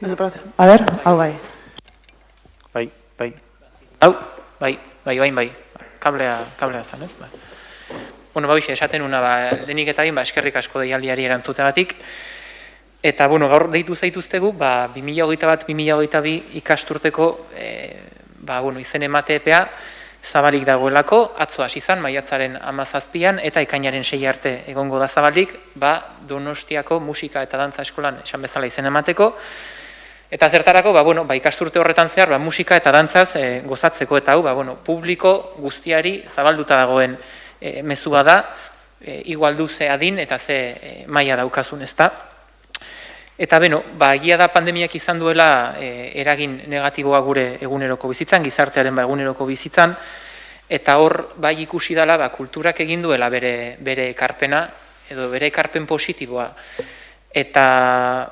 A ver, hau bai. Bai. Hau, bai. Kablea zen, ez? Bueno, hoxe, esaten una, lehenik eta eskerrik asko deialdiari erantzutegatik. Eta, gaur deitu zaituztegu, 2021-2022 ikasturteko, izen emate epea zabalik dagoelako, atzo hasi izan, maiatzaren 17an, eta ekainaren 6 arte egongo da zabalik, Donostiako musika eta dantza eskolan esan bezala izen emateko. Eta zertarako, ikasturte horretan zehar, musika eta dantzaz gozatzeko, eta hau, publiko guztiari zabalduta dagoen mezua da, igualdu ze adin eta ze maila daukazun, ezta. Eta egia da pandemiak izan duela eragin negatiboa gure eguneroko bizitzan, gizartearen eguneroko bizitzan, eta hor ikusi dela kulturak egin duela bere ekarpena, edo bere ekarpen positiboa. Eta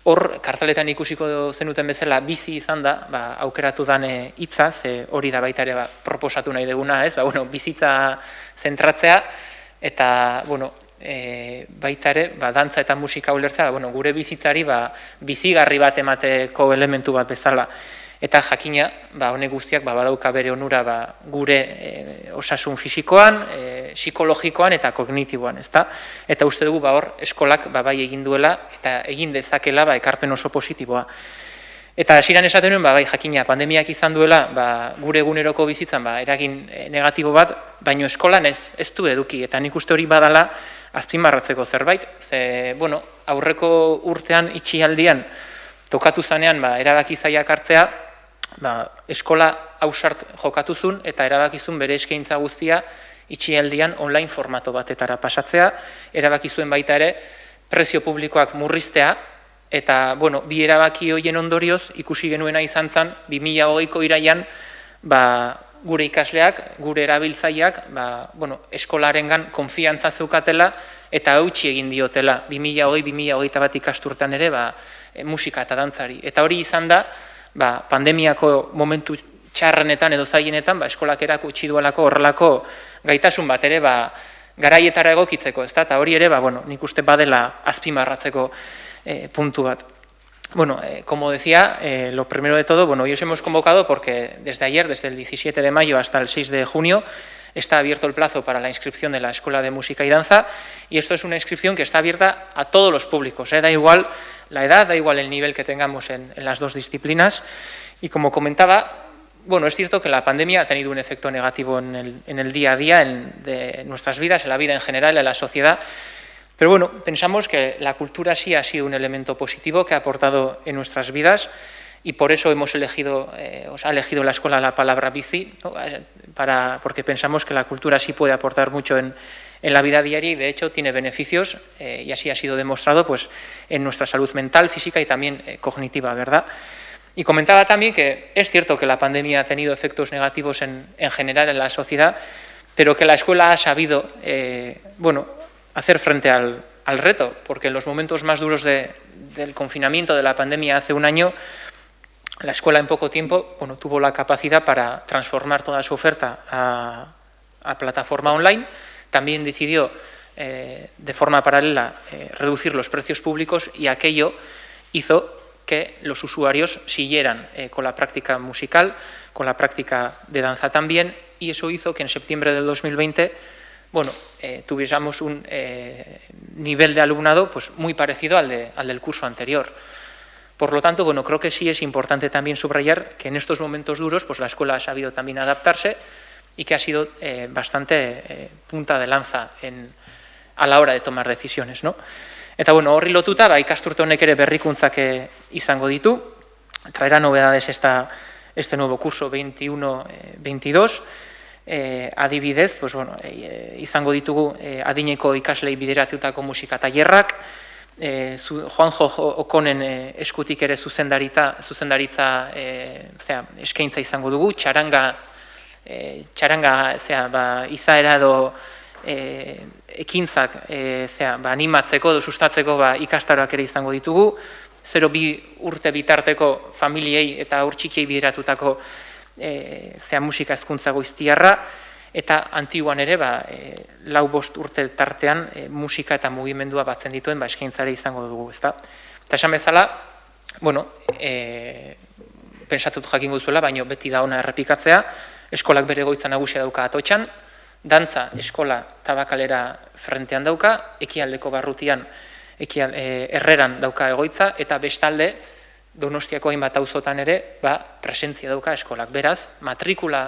hor, kartaletan ikusiko zenuten bezala, bizi izan da, aukeratu dan hitza, ze hori da baita ere proposatu nahi duguna, ez? Bizitza zentratzea, eta, baita ere, dantza eta musika ulertzea, gure bizitzari bizigarri bat emateko elementu bat bezala. Eta jakina, honek guztiak badauka bere onura gure osasun fisikoan, psikologikoan eta kognitiboan, ezta? Eta uste dugu hor eskolak bai egin duela eta egin dezakela ekarpen oso positiboa. Eta hasieran esaten nuen, bai jakina, pandemiak izan duela gure eguneroko bizitzan eragin negatibo bat, baino eskolan ez du eduki, eta nik uste hori badala azpimarratzeko zerbait. Ze, aurreko urtean itxialdian tokatu zanean erabaki zaiak hartzea, eskola ausart jokatuzun eta erabakizun bere eskaintza guztia itxialdian online formato batetara pasatzea, erabakizuen baita ere prezio publikoak murriztea, eta bi erabaki horien ondorioz ikusi genuena izan zen 2020ko iraian gure ikasleak, gure erabiltzaileak eskolarengan konfiantza zeukatela eta eutsi egin diotela 2020-2021 ikasturtean ere musika eta dantzari. Eta hori izan da, pandemiako momentu txarrenetan edo zailenetan eskolak erakutsi duelako horrelako gaitasun bat ere garaietara egokitzeko, ezta? Eta hori ere nik uste badela azpimarratzeko puntu bat. Como decía, lo primero de todo, hoy os hemos convocado porque desde ayer, desde el 17 de mayo hasta el 6 de junio, está abierto el plazo para la inscripción de la Escuela de Música y Danza, y esto es una inscripción que está abierta a todos los públicos, da igual la edad, da igual el nivel que tengamos en las dos disciplinas, y como comentaba, es cierto que la pandemia ha tenido un efecto negativo en el día a día de nuestras vidas, en la vida en general, en la sociedad. Pero pensamos que la cultura sí ha sido un elemento positivo que ha aportado en nuestras vidas, y por eso hemos elegido, ha elegido la escuela la palabra bici, ¿no? Porque pensamos que la cultura sí puede aportar mucho en la vida diaria y de hecho tiene beneficios, y así ha sido demostrado en nuestra salud mental, física y también cognitiva, ¿verdad? Y comentaba también que es cierto que la pandemia ha tenido efectos negativos en general en la sociedad, pero que la escuela ha sabido hacer frente al reto, porque en los momentos más duros del confinamiento de la pandemia hace un año, la escuela en poco tiempo tuvo la capacidad para transformar toda su oferta a plataforma online. También decidió de forma paralela reducir los precios públicos, y aquello hizo que los usuarios siguieran con la práctica musical, con la práctica de danza también, y eso hizo que en septiembre del 2020 tuviésemos un nivel de alumnado muy parecido al del curso anterior. Por lo tanto, creo que sí es importante también subrayar que en estos momentos duros la escuela ha sabido también adaptarse y que ha sido bastante punta de lanza a la hora de tomar decisiones, ¿no? Eta horri lotuta, ikasturte honek ere berrikuntzak izango ditu, traerá novedades este nuevo curso 21-22, adibidez, izango ditugu adineko ikaslei bideratutako musika tailerrak, Juanjo Okonen eskutik ere zuzendaritza eskaintza izango dugu, txaranga izaera edo ekintzak animatzeko edo sustatzeko ikastaroak ere izango ditugu, 0-2 urte bitarteko familiei eta haur txikiei bideratutako musika hezkuntza goiztiarra, eta antiguan ere 4-5 urte tartean musika eta mugimendua batzen dituen eskaintzare izango dugu, ezta? Eta esan bezala, bueno, pentsatut jakingo duzuela, baina beti da ona errepikatzea, eskolak bere egoitza nagusia dauka Atotxan, dantza eskola Tabakalera frentean dauka, ekialdeko barrutian, Herreran dauka egoitza, eta bestalde, Donostiako hainbat auzotan ere, presentzia dauka eskolak. Beraz, matrikula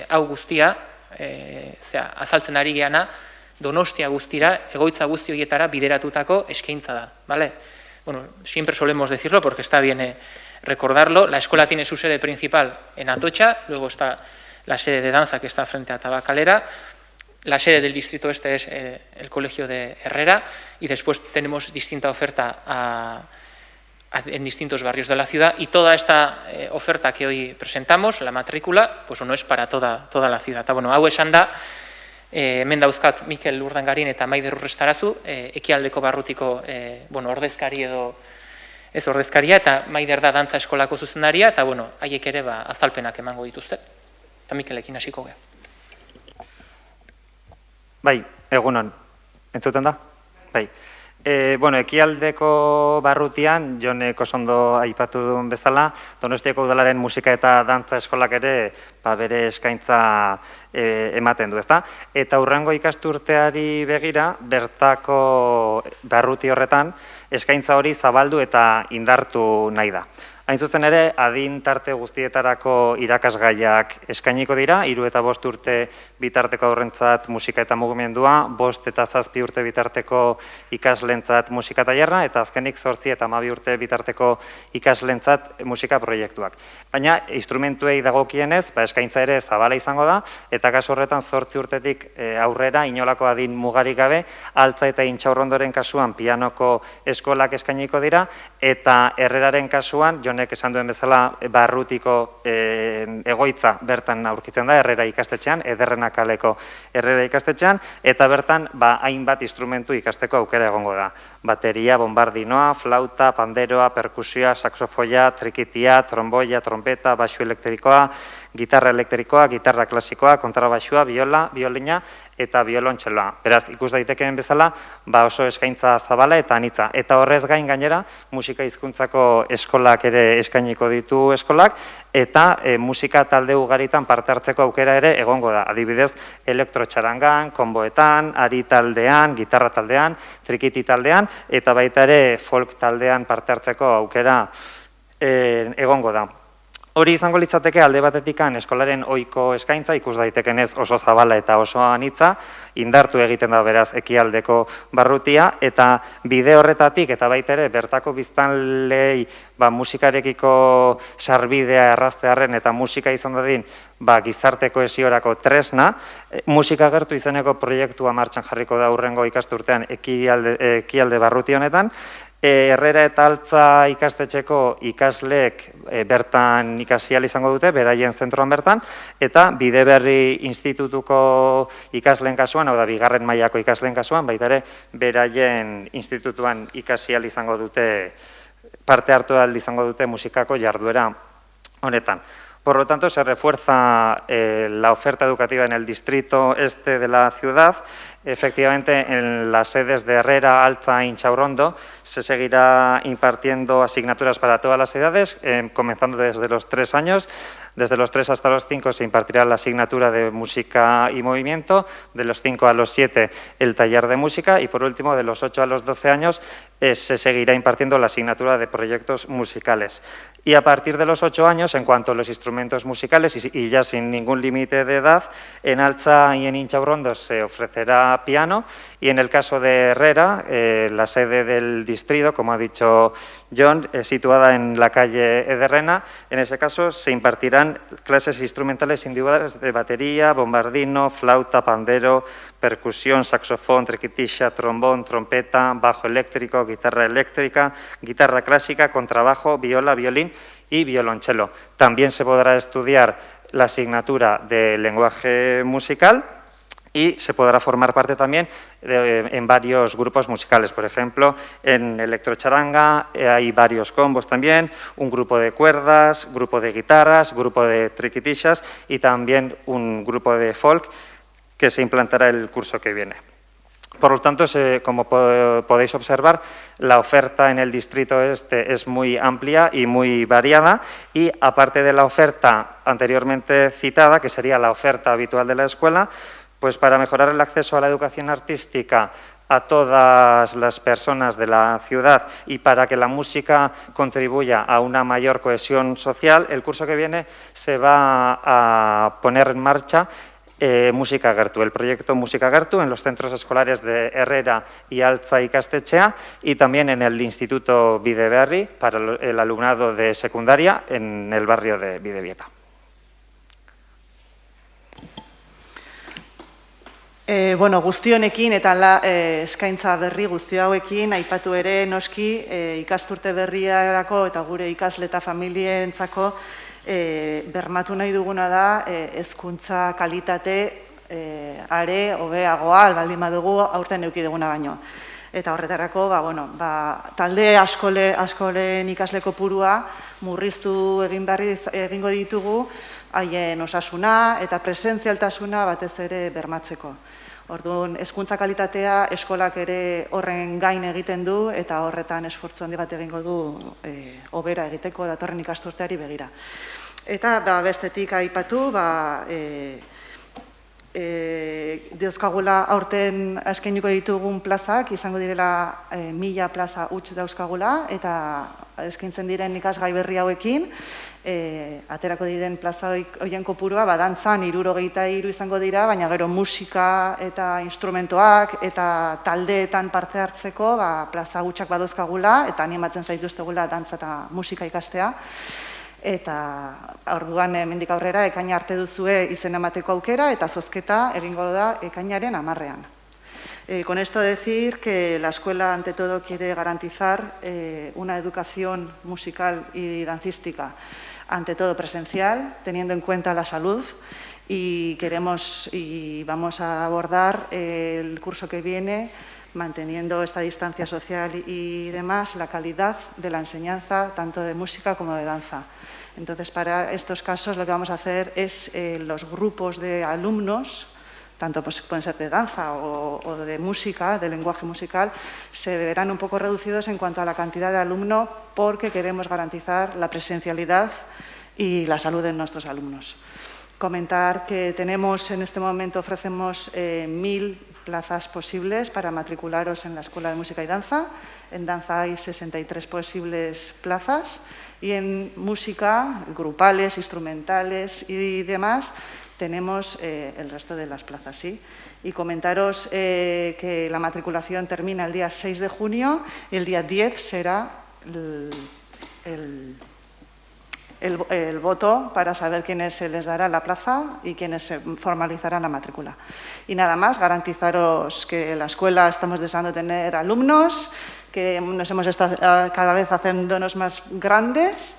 hau guztia, azaltzen ari geana, Donostia guztira, egoitza guzti horietara bideratutako eskaintza da, ¿vale? Bueno, siempre solemos decirlo porque está bien recordarlo. La escuela tiene su sede principal en Atocha, luego está la sede de danza que está frente a Tabacalera, la sede del distrito este es el colegio de Herrera y después tenemos distinta oferta en distintos barrios de la ciudad y toda esta oferta que hoy presentamos, la matrícula, pues no es para toda la ciudad. Bueno, hau esan da, hemen dauzkat Mikel Urdangarin eta Maider Urrestarazu, ekialdeko barrutiko ordezkari edo ez ordezkaria, eta Maider da dantza eskolako zuzendaria, eta haiek ere azalpenak emango dituzte. Eta Mikelekin hasiko gea. Bai, egunon. Entzuten da? Bai. Ekialdeko barrutian, Jonek osondo aipatu duen bezala, Donostiako udalaren musika eta dantza eskolak ere bere eskaintza ematen du, ezta? Eta hurrengo ikasturteari begira, bertako barruti horretan, eskaintza hori zabaldu eta indartu nahi da. Hain zuzen ere, adin tarte guztietarako irakasgaiak eskainiko dira, 3 eta 5 urte bitarteko aurrentzat musika eta mugimendua, 5 eta 7 urte bitarteko ikaslentzat musika tailerra, eta azkenik 8 eta 12 urte bitarteko ikaslentzat musika proiektuak. Baina, instrumentuei dagokienez, eskaintza ere zabala izango da, eta kasu horretan 8 urtetik aurrera, inolako adin mugarik gabe, altza eta intxaurrondoren kasuan pianoko eskolak eskainiko dira, eta Herreraren kasuan, Jonek esan duen bezala, barrutiko egoitza bertan aurkitzen da, Herrera ikastetxean, Ederrena kaleko Herrera ikastetxean, eta bertan hainbat instrumentu ikasteko aukera egongo da. Bateria, bombardinoa, flauta, panderoa, perkusioa, saxofoia, trikitia, tromboia, trompeta, baxu elektrikoa, gitarra elektrikoa, gitarra klasikoa, kontrabaxua, biola, biolina eta biolontxeloa. Beraz, ikus daitekeen bezala, oso eskaintza zabala eta anitza. Eta horrez gain gainera, musika hizkuntzako eskolak ere eskainiko ditu eskolak, eta musika talde ugaritan parte hartzeko aukera ere egongo da. Adibidez, elektrotxarangan, konboetan, ari taldean, gitarra taldean, trikiti taldean, eta baita ere folk taldean parte hartzeko aukera egongo da. Hori izango litzateke alde batetikan eskolaren ohiko eskaintza, ikus daitekenez oso zabala eta oso anitza, indartu egiten da beraz ekialdeko barrutia, eta bide horretatik eta baita ere bertako biztanlei musikarekiko sarbidea erraztearren eta musika izan dadin gizarte kohesiorako tresna, musika gertu izeneko proiektua martxan jarriko da hurrengo ikasturtean ekialde barruti honetan, Herrera eta Altza ikastetxeko ikasleek bertan ikasi ahal izango dute, beraien zentroan bertan, eta Bideberri institutuko ikasleen kasuan, hau da, 2. mailako ikasleen kasuan, baita ere, beraien institutuan ikasi ahal izango dute, parte hartu ahal izango dute musikako jarduera honetan. Por lo tanto, se refuerza la oferta educativa en el distrito este de la ciudad. Efectivamente, en las sedes de Herrera, Altza e Inchaurrondo se seguirá impartiendo asignaturas para todas las edades, comenzando desde los 3 años. Desde los 3 hasta los 5 se impartirá la asignatura de música y movimiento, de los 5 a los 7 el taller de música y, por último, de los 8 a los 12 años se seguirá impartiendo la asignatura de proyectos musicales. Y a partir de los 8 años, en cuanto a los instrumentos musicales y ya sin ningún límite de edad, en Altza y en Inchaurrondo se ofrecerá piano y en el caso de Herrera, la sede del distrito, como ha dicho John, situada en la calle Ederrena, en ese caso se impartirán clases instrumentales individuales de batería, bombardino, flauta, pandero, percusión, saxofón, triquitisha, trombón, trompeta, bajo eléctrico, guitarra eléctrica, guitarra clásica, contrabajo, viola, violín y violonchelo. También se podrá estudiar la asignatura de lenguaje musical y se podrá formar parte también en varios grupos musicales. Por ejemplo, en electrocharanga hay varios combos también, un grupo de cuerdas, grupo de guitarras, grupo de triquitishas y también un grupo de folk que se implantará el curso que viene. Por lo tanto, como podéis observar, la oferta en el distrito este es muy amplia y muy variada y, aparte de la oferta anteriormente citada, que sería la oferta habitual de la escuela, pues para mejorar el acceso a la educación artística a todas las personas de la ciudad y para que la música contribuya a una mayor cohesión social, el curso que viene se va a poner en marcha Musika Gertu, el proyecto Musika Gertu en los centros escolares de Herrera y Altza Ikastetxea y también en el Instituto Bideberri para el alumnado de secundaria en el barrio de Bidebieta. Bueno, guzti honekin eta eskaintza berri guzti hauekin aipatu ere noski ikasturte berriarako eta gure ikasle eta familientzako bermatu nahi duguna da hezkuntza kalitate are hobeagoa baldin badugu aurten eduki duguna baino. Eta horretarako, talde askoren ikasle kopurua murriztu egingo ditugu haien osasuna eta presentzialtasuna batez ere bermatzeko. Orduan, hezkuntza kalitatea eskolak ere horren gain egiten du eta horretan esfortzu handi bat egingo du hobera egiteko datorren ikasturteari begira. Eta bestetik aipatu, dauzkagula aurten eskainiko ditugun plazak, izango direla 1000 plaza huts dauzkagula, eta eskaintzen diren ikasgai berri hauekin, aterako diren plaza horien kopurua, dantzan 63 izango dira, baina gero musika eta instrumentoak eta taldeetan parte hartzeko plaza hutsak badauzkagula, eta animatzen zaituztegula dantza eta musika ikastea. Eta orduan hemendik aurrera ekaina arte duzue izena emateko aukera eta zozketa egingo da ekainaren 10ean. Con esto decir que la escuela ante todo quiere garantizar una educación musical y dancística, ante todo presencial, teniendo en cuenta la salud y vamos a abordar el curso que viene manteniendo esta distancia social y demás, la calidad de la enseñanza tanto de música como de danza. Entonces, para estos casos lo que vamos a hacer es los grupos de alumnos, tanto pueden ser de danza o de música, de lenguaje musical, se verán un poco reducidos en cuanto a la cantidad de alumnos porque queremos garantizar la presencialidad y la salud de nuestros alumnos. Comentar que tenemos, en este momento ofrecemos 1000 plazas posibles para matricularos en la Escuela de Música y Danza. En danza hay 63 posibles plazas y en música, grupales, instrumentales y demás, tenemos el resto de las plazas, sí. Y comentaros que la matriculación termina el día 6 de junio y el día 10 será el voto para saber quiénes se les dará la plaza y quiénes se formalizarán la matrícula. Y nada más, garantizaros que en la escuela estamos deseando tener alumnos, que nos hemos estado cada vez haciéndonos más grandes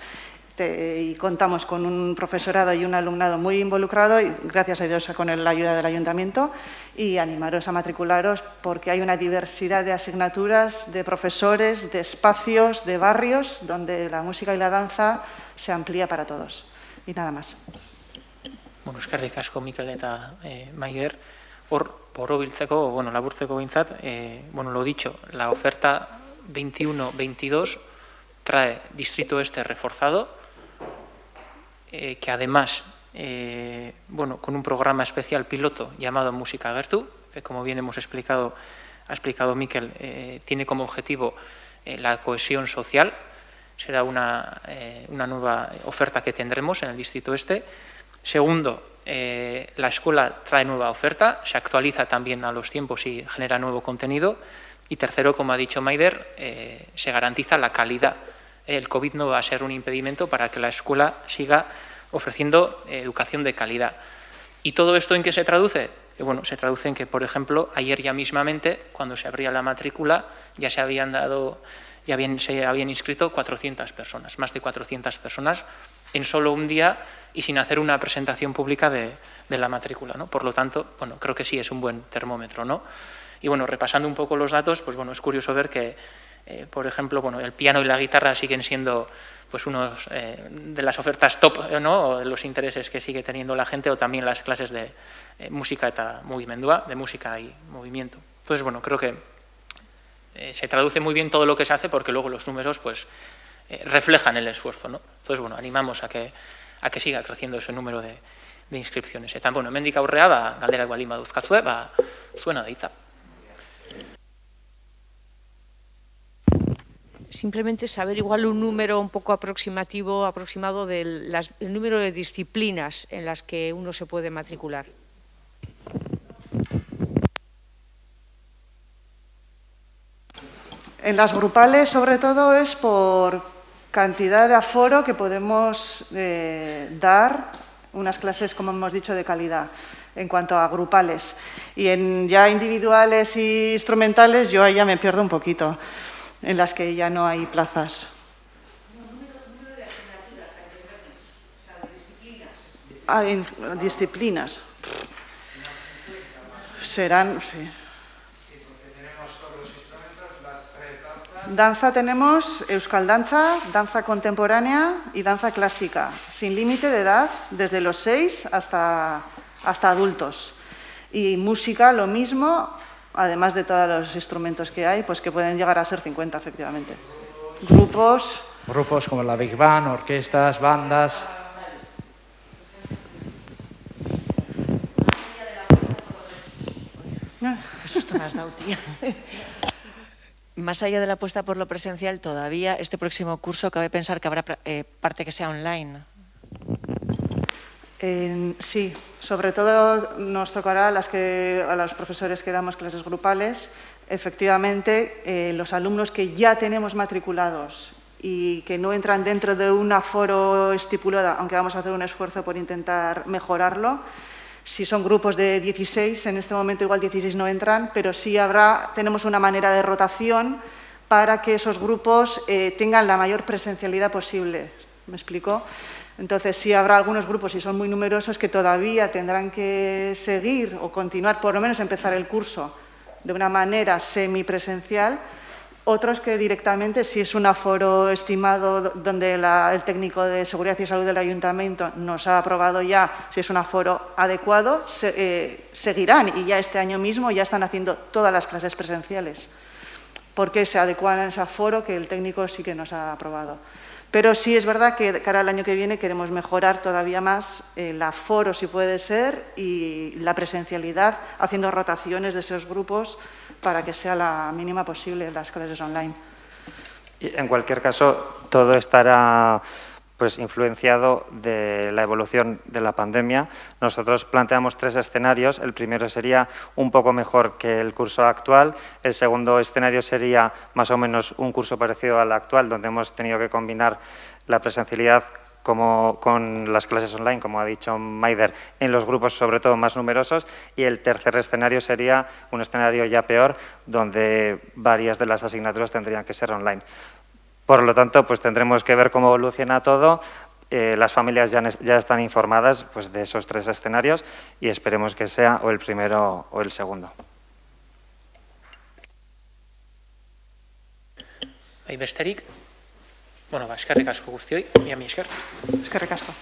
y contamos con un profesorado y un alumnado muy involucrado y gracias a Dios con la ayuda del ayuntamiento y animaros a matricularos porque hay una diversidad de asignaturas, de profesores, de espacios, de barrios donde la música y la danza se amplía para todos. Y nada más. Bueno, eskerrik asko Mikel eta Maider. Borobiltzeko, laburtzeko behintzat, lo dicho, la oferta 21-22 trae Distrito Este reforzado, que además, con un programa especial piloto llamado Musika Gertu, que como bien hemos explicado, ha explicado Mikel, tiene como objetivo la cohesión social. Será una nueva oferta que tendremos en el Distrito Este. Segundo, la escuela trae nueva oferta, se actualiza también a los tiempos y genera nuevo contenido. Y tercero, como ha dicho Maider, se garantiza la calidad. El COVID no va a ser un impedimento para que la escuela siga ofreciendo educación de calidad. ¿Y todo esto en qué se traduce? Se traduce en que, por ejemplo, ayer ya mismamente, cuando se abría la matrícula, ya se habían inscrito 400 personas, más de 400 personas, en solo un día y sin hacer una presentación pública de la matrícula, ¿no? Por lo tanto, creo que sí es un buen termómetro, ¿no? Y repasando un poco los datos, es curioso ver que, por ejemplo, el piano y la guitarra siguen siendo unos de las ofertas top, ¿no? O de los intereses que sigue teniendo la gente, o también las clases de música eta mugimendua, de música y movimiento. Entonces, bueno, creo que se traduce muy bien todo lo que se hace porque luego los números pues reflejan el esfuerzo, ¿no? Entonces, bueno, animamos a que siga creciendo ese número de inscripciones. Eta, bueno, hemendik aurrea, galderak baldin baduzkazue, zuena deitza. Simplemente saber igual un número un poco aproximado del número de disciplinas en las que uno se puede matricular. En las grupales, sobre todo, es por cantidad de aforo que podemos dar unas clases, como hemos dicho, de calidad en cuanto a grupales. Y en ya individuales e instrumentales, yo ahí ya me pierdo un poquito, en las que ya no hay plazas. En disciplinas. Serán, sí. Danza tenemos Euskal Danza, danza contemporánea y danza clásica, sin límite de edad, desde los 6 hasta adultos. Y música, lo mismo, además de todos los instrumentos que hay, pues que pueden llegar a ser 50, efectivamente. Grupos como la Big Band, orquestas, bandas. Qué susto me has dado, tía. Más allá de la apuesta por lo presencial, todavía este próximo curso cabe pensar que habrá parte que sea online. Sí, sobre todo nos tocará a los profesores que damos clases grupales, efectivamente, los alumnos que ya tenemos matriculados y que no entran dentro de un aforo estipulado, aunque vamos a hacer un esfuerzo por intentar mejorarlo. Si son grupos de 16, en este momento igual 16 no entran, pero sí tenemos una manera de rotación para que esos grupos tengan la mayor presencialidad posible. ¿Me explico? Entonces, sí habrá algunos grupos, si son muy numerosos, que todavía tendrán que seguir o continuar, por lo menos empezar el curso de una manera semipresencial. Otros que directamente, si es un aforo estimado donde el técnico de Seguridad y Salud del Ayuntamiento nos ha aprobado ya, si es un aforo adecuado, seguirán y ya este año mismo ya están haciendo todas las clases presenciales, porque se adecuan a ese aforo que el técnico sí que nos ha aprobado. Pero sí es verdad que de cara al año que viene queremos mejorar todavía más el aforo, si puede ser, y la presencialidad, haciendo rotaciones de esos grupos para que sea la mínima posible en las clases online. Y en cualquier caso, todo estará pues influenciado de la evolución de la pandemia. Nosotros planteamos 3 escenarios. El primero sería un poco mejor que el curso actual. El segundo escenario sería más o menos un curso parecido al actual, donde hemos tenido que combinar la presencialidad con las clases online, como ha dicho Maider, en los grupos sobre todo más numerosos. Y el tercer escenario sería un escenario ya peor, donde varias de las asignaturas tendrían que ser online. Por lo tanto, pues tendremos que ver cómo evoluciona todo. Las familias ya están informadas pues, de esos 3 escenarios y esperemos que sea o el primero o el segundo. Besterik, eskerrik asko guztioi, mi esker. Eskerrik asko.